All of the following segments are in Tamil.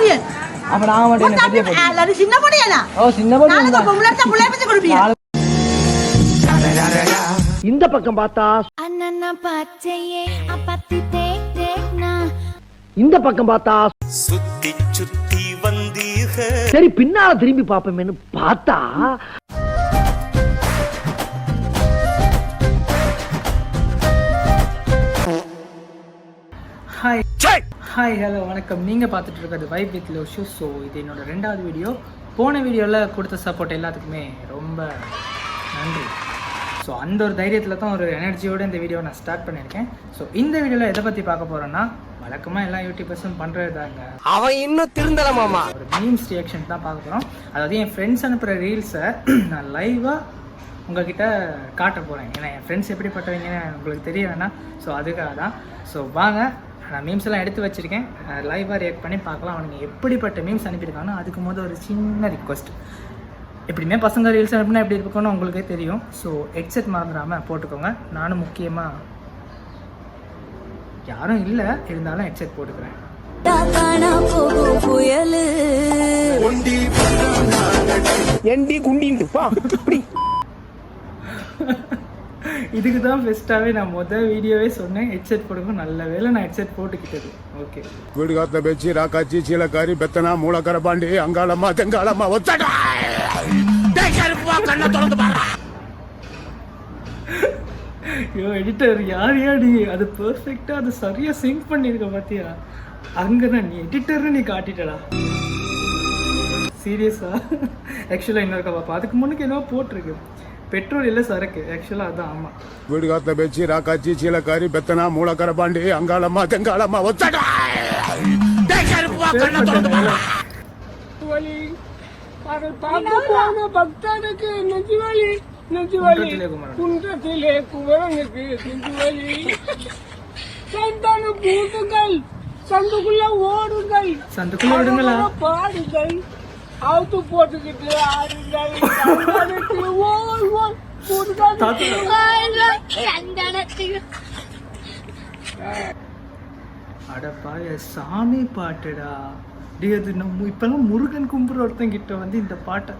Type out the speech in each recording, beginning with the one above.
பையன் அப்ப நான் மட்டும் பெரிய பையன் சின்ன பொடியனா சின்ன பொடியன் புள்ள பத்தி கொடுப்பீங்க இந்த பக்கம் பார்த்தா அண்ணா பச்சையே அப்பத்தி தேக்னா இந்த பக்கம் பார்த்தா சுத்தி சுத்தி வந்தீக சரி பின்னால திரும்பி பாப்போமேன்னு பார்த்தா ஹாய் ஹலோ வணக்கம். நீங்கள் பார்த்துட்டு இருக்கிறது vibe with love shoe. So இது என்னோட 2வது வீடியோ. போன வீடியோவில் கொடுத்த சப்போர்ட் எல்லாத்துக்குமே ரொம்ப நன்றி. ஸோ அந்த ஒரு தைரியத்தில் தான் ஒரு எனர்ஜியோடு இந்த வீடியோவை நான் ஸ்டார்ட் பண்ணியிருக்கேன். ஸோ இந்த வீடியோவில் எதை பற்றி பார்க்க போகிறோன்னா, வழக்கமாக எல்லா யூடியூபர்ஸும் பண்ணுறது தாங்க, அவன் இன்னும் திருந்தலமாமா, ஒரு மீம்ஸ் ரியாக்ஷன் தான் பார்க்க போகிறோம். அதாவது என் ஃப்ரெண்ட்ஸ் அனுப்புகிற ரீல்ஸை நான் லைவாக உங்கள்கிட்ட காட்ட போகிறேன். ஏன்னா என் ஃப்ரெண்ட்ஸ் எப்படிப்பட்டவங்கன்னு உங்களுக்கு தெரிய வேணாம். ஸோ அதுக்காக தான். ஸோ வாங்க, நான் மீம்ஸ் எல்லாம் எடுத்து வச்சுருக்கேன், லைவாக ரியாக்ட் பண்ணி பார்க்கலாம் அவனுங்க எப்படிப்பட்ட மீம்ஸ் அனுப்பியிருக்காங்கன்னா. அதுக்கு முதல் ஒரு சின்ன ரிக்வஸ்ட், எப்படியுமே பசங்க ரீல்ஸ் அனுப்புனா எப்படி இருக்குன்னு உங்களுக்கே தெரியும். ஸோ ஹெட்செட் மறந்துடாமல் போட்டுக்கோங்க. நானும் முக்கியமாக யாரும் இல்லை இருந்தாலும் ஹெட்செட் போட்டுக்கிறேன். இதுக்கு தான் பெஸ்ட்டாகவே நான் முதல் வீடியோவே சொன்னேன், ஹெட்செட் போடுங்க. நல்ல வேலை நான் ஹெட்செட் போட்டுக்கிட்டது. ஓகே, வீடு காத்த பேச்சு ராக்காச்சி சீலக்காரி பெத்தனா மூலக்கர பாண்டி அங்காளம்மா தெங்காளம்மா ஒத்தடா ஐயோ எடிட்டர் யார் யாடி, அது பெர்ஃபெக்டாக அது சரியாக சிங்க் பண்ணியிருக்க பார்த்தியா? அங்கே தான் நீ எடிட்டர்னு நீ காட்டிட்டடா. சீரியஸா? ஆக்சுவலாக இன்னொரு பாப்பா அதுக்கு முன்னுக்கு என்னவோ போட்டிருக்கு, பெட்ரோல் இல்லை சரக்கு. ஆக்சுவலாக அதான். ஆமாம், வீடு காத்த பேச்சு ராக்காச்சி சீலக்காரி பெத்தனா மூலக்கர பாண்டி அங்காளம்மா தெங்காளம்மா ஒத்தடா பக்தனுக்கு நெஞ்சுவலி நெஞ்சுவலி குன்றத்திலே குமரனுக்கு நெஞ்சுவலி சந்தான பூத்துங்கள் சந்துக்குள்ள ஓடுங்கள் சந்துக்குள்ள விடுங்களா பாடுங்கள் அவுத்து போட்டுக்கிட்டு ஆடுங்கள் ஓய் ஓய் அடப்பாய சாமி பாட்டுடா. அது நம்ம இப்பெல்லாம் முருகன் கும்புற ஒருத்தன் கிட்ட வந்து இந்த பாட்டை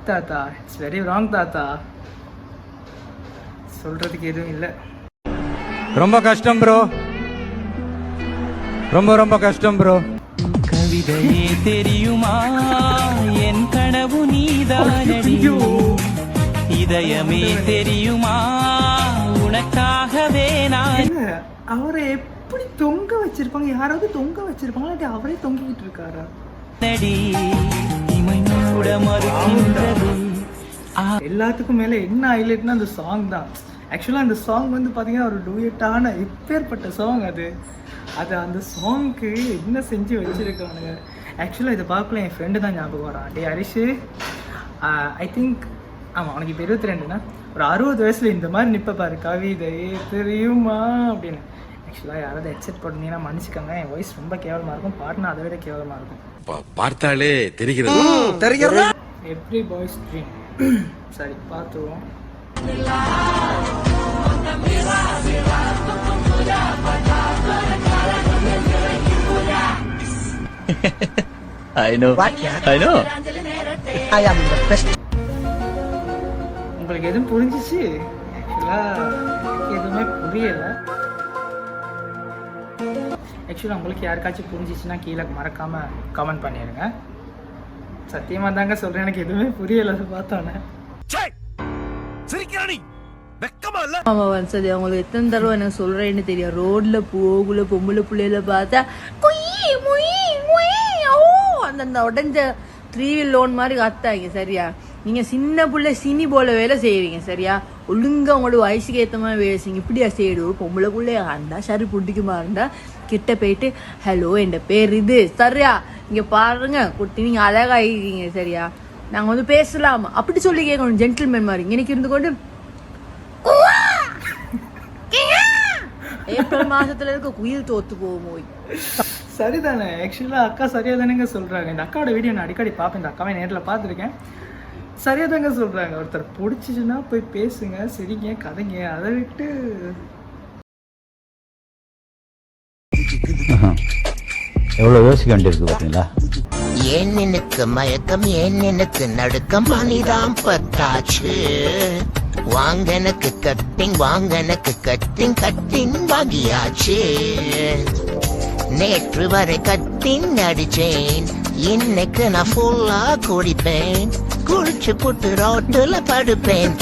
தாத்தா, இட்ஸ் வெரி ராங் தாத்தா. சொல்றதுக்கு எதுவும் இல்லை. ரொம்ப கஷ்டம் ப்ரோ, ரொம்ப கஷ்டம் ப்ரோ. கவிதையே தெரியுமா என் கனவு நீதானடி, இதயமே தெரியுமா உனக்காகவே நான். அவரை எப்படி தொங்க வச்சிருப்பாங்க? யாராவது தொங்க வச்சிருப்பாங்களா? அது அவரே தொங்கிக்கிட்டு இருக்காரா? எல்லாத்துக்கும் மேல என்ன ஹைலைட்னா அந்த சாங் தான். ஆக்சுவலா அந்த சாங் வந்து பாத்தீங்கன்னா ஒரு டூயட்டான எப்பேற்பட்ட சாங் அது. அந்த சாங்க்கு என்ன செஞ்சு வச்சிருக்கானுங்க. ஆக்சுவலாக இதை பார்க்கல என் ஃப்ரெண்டு தான் ஞாபகம் வரான். டே ஹரிஷு, ஐ திங்க் ஆமாம் அவனுக்கு இப்போ 22னா, ஒரு 60 வயசில் இந்த மாதிரி நிற்ப பாரு, கவிதையே தெரியுமா அப்படின்னு. ஆக்சுவலாக யாராவது ஹெட்செட் போட்டிருந்தீங்கன்னா மன்னிச்சுக்கோங்க, என் வாய்ஸ் ரொம்ப கேவலமாக இருக்கும், பாட்டுனா அதை விட கேவலமாக இருக்கும். பார்த்தாலே தெரிகிறது. Every boys dream. சரி பார்த்துருவோம். I know. I am the best. உங்களுக்கு எதுவும் புரிஞ்சிச்சு? ஆக்சுவலாக எதுவுமே புரியலை. ஆக்சுவலாக உங்களுக்கு யாருக்காச்சும் புரிஞ்சிச்சுன்னா கீழே மறக்காமல் கமெண்ட் பண்ணிடுங்க. சத்தியமாக தாங்க சொல்கிறேன், எனக்கு எதுவுமே புரியலை அதை பார்த்தோன்னே. சரி, அவங்களுக்கு எத்தனை தடவை எனக்கு சொல்றேன்னு தெரியும். ரோட்ல போகுல பொம்பளை பிள்ளையில பார்த்தா அந்த உடஞ்ச 3-wheel லோன் மாதிரி கத்தாங்க. சரியா? நீங்க சின்ன பிள்ளை சினி போல வேலை செய்வீங்க. சரியா? ஒழுங்கா உங்களோட வயசுக்கு ஏற்ற மாதிரி வேலை செய்யுங்க. இப்படியா செய்யுது? ஒரு பொம்பளை பிள்ளையா இருந்தா சரி பிடிக்குமா இருந்தா கிட்ட போயிட்டு ஹலோ என் பேர் இது, சரியா இங்க பாருங்க குட்டி நீங்க அழகா இருக்கீங்க, சரியா நாங்க வந்து பேசலாம் அப்படி சொல்லி கேட்கணும். ஜென்டில்மேன் மாதிரி எனக்கு இருந்து கொண்டு ஏப்ரல் மாசத்துல இருக்க குயில் தோத்து போகும். சரிதானே? ஆக்சுவலாக அக்கா சரியாக தானேங்க சொல்கிறாங்க. இந்த அக்காவோட வீடியோ நான் அடிக்கடி பார்ப்பேன், இந்த அக்காவை நேரில் பார்த்துருக்கேன். சரியாக தாங்க சொல்கிறாங்க. ஒருத்தர் பிடிச்சிச்சுன்னா போய் பேசுங்க, சிரிங்க, கதைங்க. அதை விட்டு எவ்வளவு யோசிக்க வேண்டியிருக்கு பாத்தீங்களா? ஏன் எனக்கு மயக்கம், ஏன் எனக்கு நடுக்கம், மணிதான் பத்தாச்சு. வாங்க எனக்கு கட்டிங், வாங்க எனக்கு கட்டிங், கட்டிங் வாங்கியாச்சு. நேற்று வரை கட்டிங் அடிச்சேன், இன்னைக்கு நான் ஃபுல்லா குடிப்பேன். குடிச்சு புட்டு ரோட்டுல படுப்பேன்.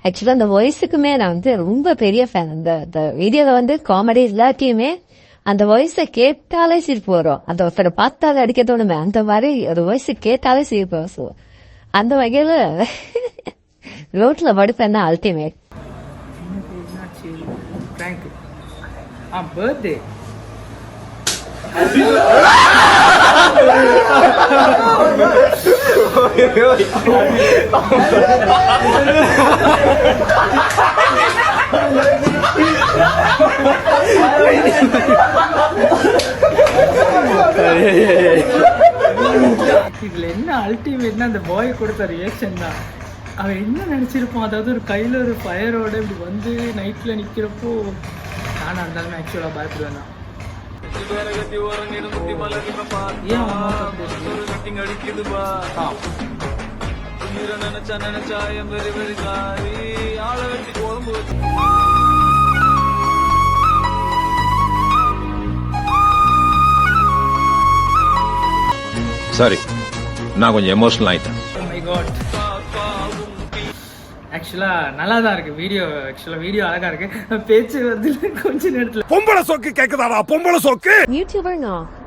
ஆக்சுவலா அந்த வாய்ஸுக்குமே நான் வந்து ரொம்ப பெரிய ஃபேன். அந்த வீடியோல வந்து காமெடி எல்லாத்தையுமே அந்த வாய்ஸை கேட்டாலே சிரிப்பு வரும். அந்த ஒருத்தரை பார்த்தாலே அடிக்க தோணுமே, அந்த மாதிரி ஒரு வாய்ஸ் கேட்டாலே சிரிப்பு வரும். So, அந்த வகையில ரோட்ல படுப்பேன் தான் அல்டிமேட். பர்த்டே இதுல என்ன அல்டிமேட்னா அந்த பாய் கொடுத்த ரியாக்ஷன் தான். அவன் என்ன நினைச்சிருப்பான், அதாவது ஒரு கையில ஒரு ஃபயரோட இப்படி வந்து நைட்ல நிக்கிறப்போ நானும் இருந்தாலும் ஆக்சுவலா பயப்படுவேன் தான். சாரி, நான் கொஞ்சம் எமோஷனல் ஆயிட்டேன். ஆக்சுவலா நல்லா தான் இருக்கு வீடியோ. ஆக்சுவலா வீடியோ அழகா இருக்கு, பேச்சு வந்து கொஞ்ச நேரத்துல பொம்பளை சோக்கு கேக்குதாடா, பொம்பளை சோக்கு யூடியூபர்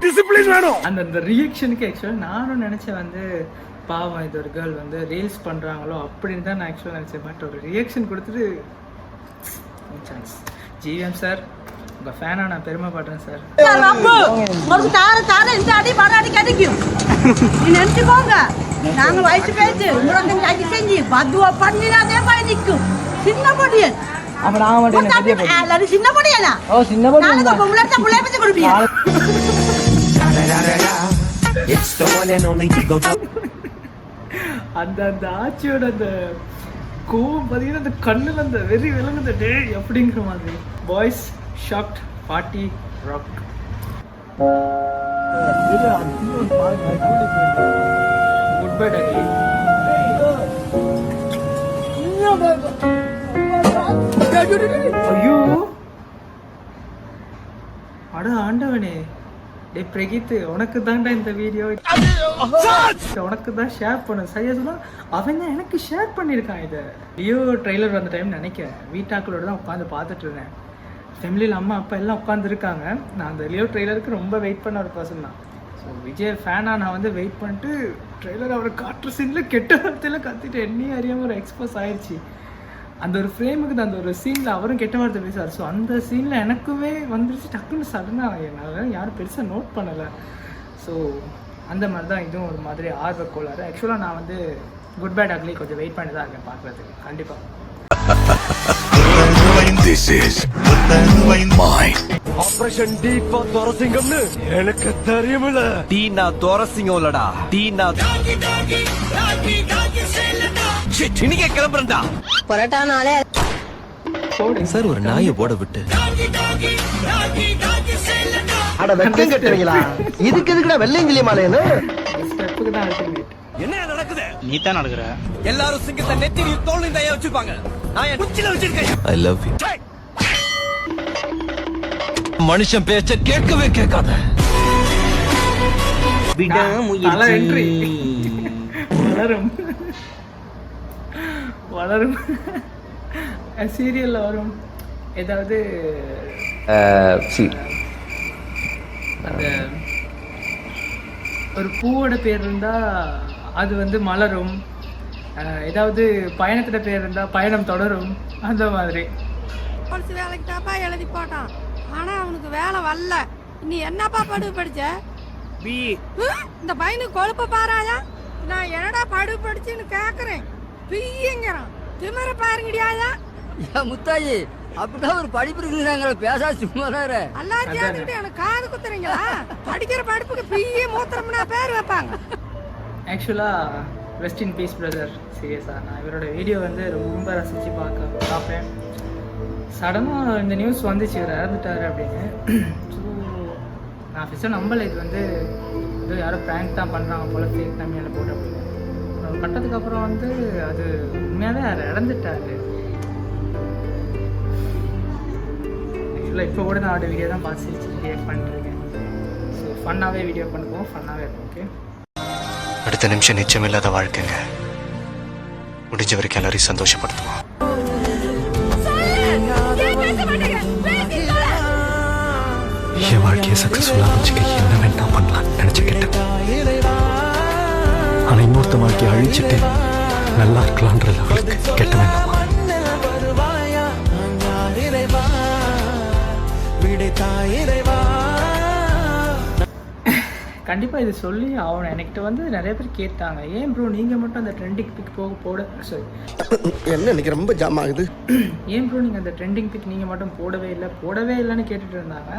டிசிப்ளின் வேணும். அந்த ரியாக்ஷனுக்கு ஆக்சுவலா நானும் நினைச்சேன் வந்து பாவம் இது ஒரு கேர்ள் வந்து ரீல்ஸ் பண்றாங்களோ அப்படின்னு தான் நான் ஆக்சுவலா நினைச்சேன். பட் ஒரு ரியாக்ஷன் கொடுத்துட்டு சான்ஸ். ஜிவிஎம் சார், உங்க ஃபேனா நான் பெருமைப்படுறேன் சார். இந்த அடி மர அடி கிடைக்கும் நினைச்சுக்கோங்க. நாங்க வயசு பேச்சு உங்களுக்கு அடி செஞ்சு பத்துவா பண்ணினாதே போய் நிற்கும். சின்ன பொடியன் சின்ன பொடியனா கொடுப்பீங்க. அந்த அந்த ஆட்சியோட அந்த கோவம் பார்த்தீங்கன்னா அந்த கண்ணுல அந்த வெறி விளங்குந்த டே அப்படிங்கிற மாதிரி. Boys shocked party rock. Good bye டக்லி. ஐயோ அட ஆண்டவனே, டே பிரகித், உனக்கு தான்டா இந்த வீடியோ, உனக்கு தான் ஷேர் பண்ண. சரியா சொன்னா அவன் தான் எனக்கு ஷேர் பண்ணியிருக்கான். இதை லியோ ட்ரெய்லர் வந்த டைம் நினைக்கிறேன், வீட்டாக்களோட தான் உட்காந்து பார்த்துட்டு இருந்தேன். ஃபேமிலியில் அம்மா அப்பா எல்லாம் உட்காந்துருக்காங்க. நான் அந்த லியோ ட்ரெய்லருக்கு ரொம்ப வெயிட் பண்ண ஒரு பர்சன் தான். ஸோ விஜய் ஃபேனாக நான் வந்து வெயிட் பண்ணிட்டு ட்ரெய்லர் அவரை காட்டுற சீனில் கெட்ட வார்த்தையில் கத்திட்டு என்னையும் அறியாமல் ஒரு எக்ஸ்போஸ் ஆயிடுச்சு. அந்த ஒரு ஃப்ரேமுக்கு அந்த ஒரு சீனில் அவரும் கெட்ட வார்த்தை பேசுவார். ஸோ அந்த சீனில் எனக்குமே வந்துருச்சு டக்குன்னு சடனாக. என்னால் யாரும் பெருசாக நோட் பண்ணலை. ஸோ அந்த மாதிரி தான் இதுவும் ஒரு மாதிரி ஆர்வ கோளாறு. ஆக்சுவலாக நான் வந்து குட் பை டக்லி கொஞ்சம் வெயிட் பண்ணி தான் இருக்கேன் பார்க்குறதுக்கு கண்டிப்பாக. This is mine. Operation Deep Dorasinghamnu எனக்கு தெரியுமில்ல. டீனா தோரசிங்கம் இல்லடா, டீனா இன்னைக்கு கிளம்புறா பரோட்டானாலே சார். ஒரு நாயை போட விட்டு அட வெக்கம் கட்டுறீங்களா? இதுக்கு எதுக்குடா வெள்ளையங்கிலி மாலைன்னு? ஸ்டெப்புக்கு தான் அல்டிமேட். என்ன நடக்குது? நீ தான் நடக்கிற. எல்லாரும் சிங்கத்தை நெத்திரி தோல்லையும் தைய வச்சிருப்பாங்க, நான் என் உச்சில வச்சிருக்கேன். I love you. மனுஷன் பேச்ச கேட்கவே கேட்காத. வளரும் வளரும் சீரியல்ல வரும் ஏதாவது அந்த ஒரு பூவோட பேர் இருந்தா அது வந்து மலரும். ஏதாவது பயணத்தோட பேர் இருந்தா பயணம் தொடரும். அந்த மாதிரி வேலைக்கு தாப்பா எழுதி போட்டான், ஆனா அவனுக்கு வேலை வரல. நீ என்னப்பா படிச்ச? இந்த பையனுக்கு கொழுப்ப பாராயா? நான் என்னடா படிச்சுன்னு கேக்குறேன். பிங்கிறான், திமிர பாருங்கடியாயா முத்தாயி. அப்படிதான் ஒரு படிப்பு இருக்குறாங்க, பேசா சும்மா எல்லாம் சேர்ந்துட்டு எனக்கு காது குத்துறீங்களா? படிக்கிற படிப்புக்கு பிஏ மூத்திரம்னா பேர் வைப்பாங்க. ஆக்சுவலா ரெஸ்ட் இன் பீஸ் பிரதர். சீரியஸா நான் இவரோட வீடியோ வந்து ரொம்ப ரசிச்சு பார்ப்பேன். சடனாக இந்த நியூஸ் வந்துச்சு இவர் இறந்துட்டாரு அப்படின்னு. ஸோ நான் ஃபஸ்ட்டு நம்பலை இது வந்து இது யாரோ ப்ராங்க் தான் பண்ணுறாங்க போல் ஃபேக் நம்பியில் போட்டு அப்படின்னு. ஒரு கட்டத்துக்கு அப்புறம் வந்து அது உண்மையாகவே யார் இறந்துட்டாரு. ஆக்சுவலாக இப்போ கூட நான் அவரோட வீடியோ தான் பார்த்து சிரிச்சு ரியாக்ட் பண்ணிட்டுருக்கேன். ஸோ ஃபன்னாகவே வீடியோ பண்ணுவோம், ஃபன்னாகவே இருக்கும். ஓகே, அடுத்த நிமிஷம் நிச்சயமில்லாத வாழ்க்கைங்க. முடிஞ்ச வரைக்கும் எல்லாரையும் சந்தோஷப்படுத்துவோம். என் வாழ்க்கையை சக்சஸ்ஃபுல்லாக வச்சுக்க என்ன வேணா பண்ணலாம்னு நினச்சிக்கிட்டேன். ஆனால் இன்னொருத்த வாழ்க்கையை அழிச்சிட்டு நல்லா இருக்கலான்ற லெவலுக்கு கெட்ட வேண்டாமா? கண்டிப்பாக இது சொல்லி அவனை என்கிட்ட வந்து நிறைய பேர் கேட்டாங்க, ஏன் ப்ரோ நீங்கள் மட்டும் அந்த ட்ரெண்டிங் பிக் போட சாரி என்ன இன்னைக்கு ரொம்ப ஜாம் ஆகுது, ஏன் ப்ரோ நீங்கள் அந்த ட்ரெண்டிங் பிக் நீங்கள் மட்டும் போடவே இல்லைன்னு கேட்டுட்டு இருந்தாங்க.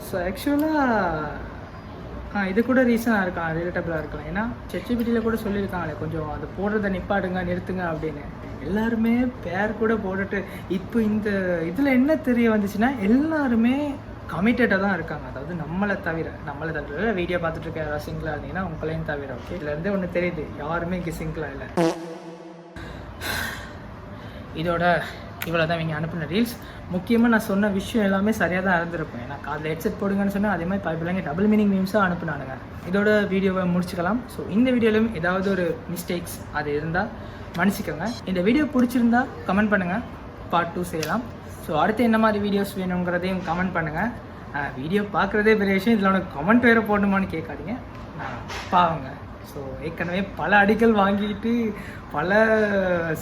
ஸோ ஆக்சுவலாக இது கூட ரீசனாக இருக்கலாம், ரிலேட்டபிளாக இருக்கலாம். ஏன்னா ChatGPTயில் கூட சொல்லியிருக்காங்களே கொஞ்சம் அதை போடுறதை நிப்பாடுங்க, நிறுத்துங்க அப்படின்னு. எல்லாருமே பேர் கூட போட்டுட்டு இப்போ இந்த இதில் என்ன தெரிய வந்துச்சுன்னா எல்லாருமே கமிட்டடாக தான் இருக்காங்க. அதாவது நம்மளை தவிர வீடியோ பார்த்துட்டு இருக்க யாராவது சிங்கிளாக இருந்தீங்கன்னா உங்களையும் தவிர. ஓகே, இதுலேருந்தே ஒன்று தெரியுது, யாருமே இங்கே சிங்கிளாக இல்லை. இதோட இவ்வளோ தான் இவங்க அனுப்பின ரீல்ஸ். முக்கியமாக நான் சொன்ன விஷயம் எல்லாமே சரியாக தான் இருந்திருக்கும். ஏன்னா காதில் ஹெட்செட் போடுங்கன்னு சொன்னால் அதே மாதிரி பிள்ளைங்க டபுள் மீனிங் மீம்ஸாக அனுப்புனானுங்க. இதோட வீடியோவை முடிச்சுக்கலாம். ஸோ இந்த வீடியோலையும் ஏதாவது ஒரு மிஸ்டேக்ஸ் அது இருந்தால் மன்னிச்சிக்கோங்க. இந்த வீடியோ பிடிச்சிருந்தா கமெண்ட் பண்ணுங்கள், பார்ட் 2 செய்யலாம். ஸோ அடுத்து என்ன மாதிரி வீடியோஸ் வேணுங்கிறதையும் கமெண்ட் பண்ணுங்கள். வீடியோ பார்க்குறதே பெரிய விஷயம், இதில் உனக்கு கமெண்ட் வேறு போடணுமான்னு கேட்காதீங்க, பாவங்க. ஸோ ஏற்கனவே பல அடிகள் வாங்கிட்டு பல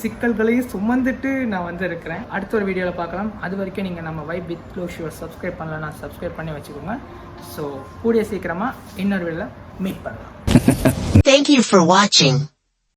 சிக்கல்களையும் சுமந்துட்டு நான் வந்து இருக்கிறேன். அடுத்த ஒரு வீடியோவில் பார்க்கலாம். அது வரைக்கும் நீங்கள் நம்ம vibe with flow show subscribe பண்ணலன்னா சப்ஸ்கிரைப் பண்ணி வச்சுக்கோங்க. ஸோ கூடிய சீக்கிரமாக இன்னொரு வீடியோவில் மீட் பண்ணலாம். Thank you for watching.